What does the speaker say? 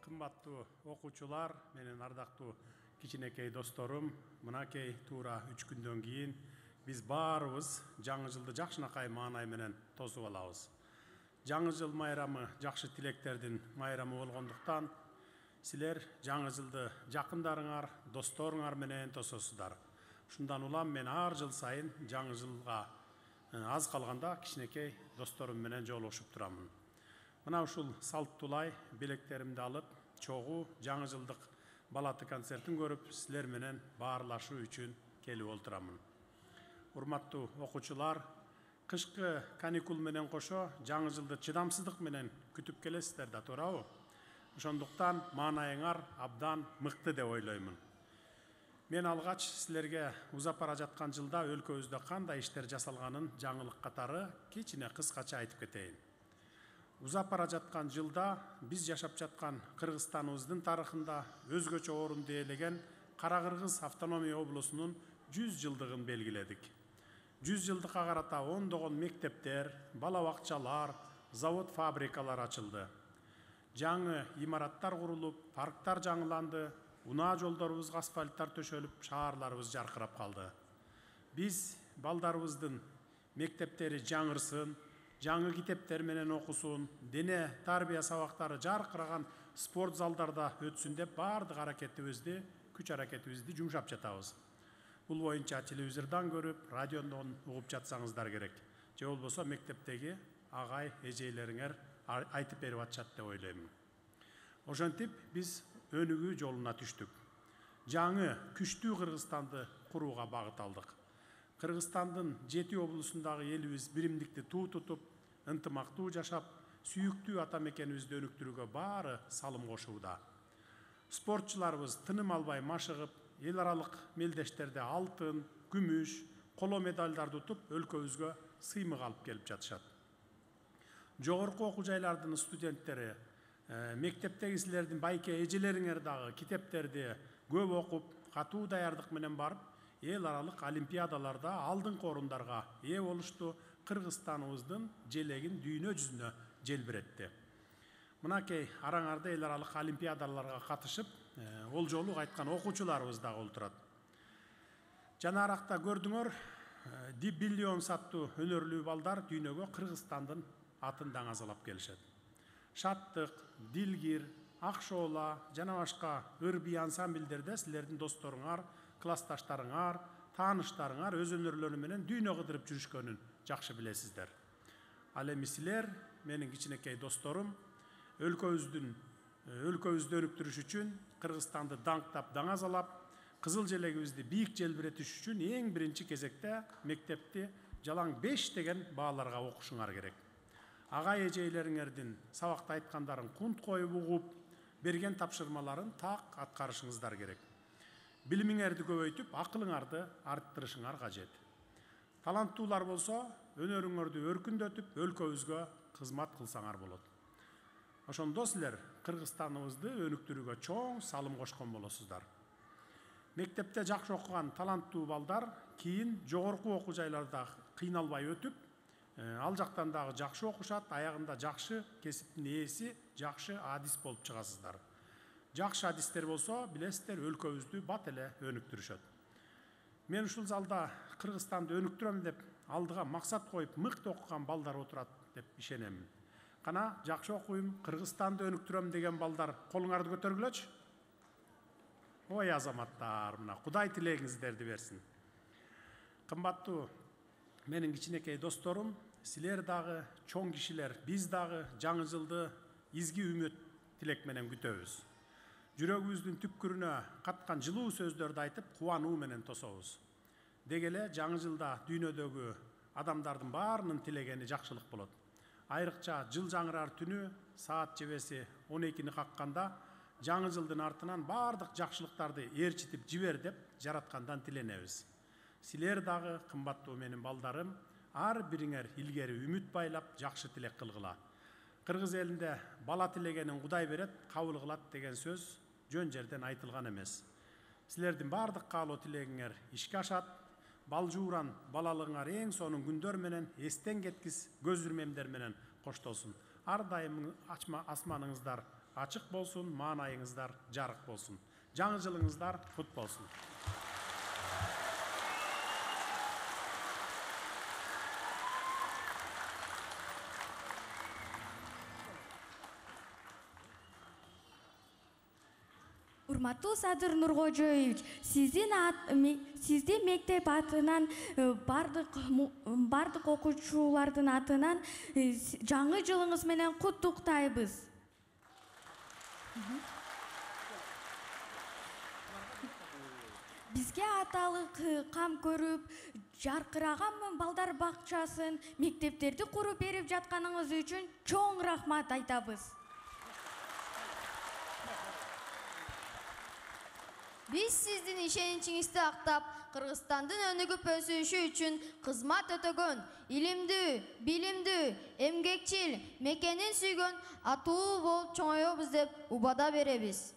Kımbattуу окуучулар, менен ардактуу кичинекей досторум, мынакей туура 3 күндөн кийин биз баарыбыз жаңы жылды жакшынакай маанай менен тосуп алабыз. Жаңы жыл майрамы жакшы тилектердин майрамы болгондуктан силер жаңы жылды жакындарыңар, досторуңар менен тососуздар. Ушундан улам мен ар жыл сайын жаңы жылга аз калганда кичинекей досторум менен жолугушуп турамын. Мына ушул салттуулай билектеримди алып, чогуу жаңы жылдык балаты концертин көрүп, силер менен баарлашуу үчүн келип олтурамын. Урматтуу окуучулар, кышкы каникул менен кошо жаңы жылды чыдамсыздык менен күтүп келесиздер да, туурабы? Ошондуктан маанайыңар абдан мыкты деп ойлоймун. Мен алгач силерге узап бара жаткан жылда өлкөбүздө кандай иштер жасалганын жаңылык катары кичине кыскача айтып кетейин. Узап бара жаткан жылда биз жашап жаткан Кыргызстаныбыздын тарыхында өзгөчө орунду ээлеген Кара-Кыргыз автономия облусунун 100 жылдыгын белгиледик. 100 жылдыкка карата ондогон мектептер, бала бакчалар, завод, фабрикалар ачылды. Жаңы имараттар курулуп, парктар жаңыланды, унаа жолдорубузга асфальттар төшөлүп, шаарларыбыз жаркырап калды. Биз балдарыбыздын мектептери жаңырсын, жаңы китептер менен окусун, дене тарбия сабактары жаркыраган спорт залдарда өтсүн деп бардык аракетибизди, күч аракетибизди жумшап жатабыз. Бул боюнча телевизордон көрүп, радиодон угуп жатсаңыздар керек. Же болбосо мектептеги агай, эжейлериңер айтып берип атышат деп ойлоймун. Ошентип биз өнүгүү жолуна түштүк. Жаңы күчтүү Кыргызстанды курууга багыт алдык. Кыргызстандын 7 облусундагы элибиз биримдикти туу тутуп, ынтымактуу жашап, сүйүктүү ата мекенибизди өнүктүрүүгө баары салым кошууда. Спортчуларыбыз тыным албай машыгып, эл аралык мелдештерде алтын, күмүш, коло медалдарды утуп, өлкөбүзгө сыймык алып келип жатышат. Жогорку окуу жайлардын студенттери, мектептеги силердин байке эжелериңер дагы китептерди көп окуп, катуу даярдык менен барып, эл аралык олимпиадаларда алдыңкы орундарга ээ болушту, Кыргызстаныбыздын желегин дүйнө жүзүнө желбиретти. Мынакей араңарда эл аралык олимпиадаларга катышып, ол жолу кайткан окуучуларыбыз дагы олтурат. Жанаракта көрдүңөр, Deep Billions аттуу өнөрлүү балдар дүйнөгө Кыргызстандын атын даңазалап келишет. Шаттык, Дилгир, Акшоола жана башка ыр-бий ансамбльдерде силердин досторуңар, классташтарыңар, тааныштарыңар өз өнөрлөрү менен дүйнө кыдырып жүрүшкөнүн жакшы билесиздер. Ал эми силер, менин кичинекей досторум, өлкөбүздү өнүктүрүш үчүн, Кыргызстанды даңктап, даңазалап, кызыл желегибизди бийик желбиретиш үчүн эң биринчи кезекте мектепти жалаң 5 деген бааларга окушуңар керек. Агай эжейлериңердин сабакта айткандарын кунт коюп угуп, берген тапшырмаларын так аткарышыңыздар керек. Билимиңерди көбөйтүп, акылыңарды арттырышыңар кажет. Таланттуулар болсо, өнөрүңөрдү өркүндөтүп, өлкөбүзгө кызмат кылсаңар болот. Ошондо силер Кыргызстаныбызды өнүктүрүүгө чоң салым кошкон болосуздар. Мектепте жакшы окуган таланттуу балдар кийин жогорку окуу жайларда кыйналбай өтүп, ал жактан дагы жакшы окушат, аягында жакшы кесиптин ээси, жакшы адис болуп чыгасыздар. Жакшы адистер болсо, билесиздер, өлкөбүздү бат эле өнүктүрүшөт. Мен ушул залда Кыргызстанды өнүктүрөм деп, алдыга максат коюп, мыкты окуган балдар отурат деп ишенемин. Кана жакшы окуйм, Кыргызстанды өнүктүрөм деген балдар колуңарды көтөргүлөчү. Ой азаматтар, мына Кудай тилегиңиздерди берсин. Кымбаттуу менин кичинекей досторум, силер дагы чоң кишилер, биз дагы жаңы жылды изги үмүт тилек менен күтөбүз. Жүрөгүбүздүн түпкүрүнө каткан жылуу сөздөрдү айтып, кубануу менен тособуз. Деги эле жаңы жылда дүйнөдөгү адамдардын баарынын тилегени жакшылык болот. Айрыкча жыл жаңырар түнү саат жебеси 12-ни какканда жаңы жылдын артынан бардык жакшылыктарды ээрчитип жибер деп жараткандан тиленебиз. Силер дагы, кымбаттуу менин балдарым, ар бириңер илгери үмүт байлап, жакшы тилек кылгыла. Кыргыз элинде бала тилегенин Кудай берет, кабыл кылат деген сөз жөн жерден айтылган эмес. Силердин бардык каалоо тилегиңер ишке ашат, балжууран балалыгыңар эң сонун күндөр менен, эстен кеткис көз ирмемдер менен коштолсун. Ар дайым асманыңыздар açık bolsun, maanayыңыздар жарык болsun. Жаңы жылыңыздар кут болsun. Урматтуу Садыр Нуркожоевич, сизди мектеп атынан бардык окуучулардын атынан жаңы жылыңыз менен куттуктайбыз. Бизге аталык кам көрүп, жаркыраган балдар бакчасын, мектептерди куруп берип жатканыңыз үчүн чоң рахмат айтабыз. Biz sizdin işeniçinizde aktap, Kırgızstandın önügüp ösüşü üçün kızmat ötögön, ilimdü, bilimdü, emgekçil, mekenin süygön, atuğu bol çoğuyobuz dep ubada berebiz.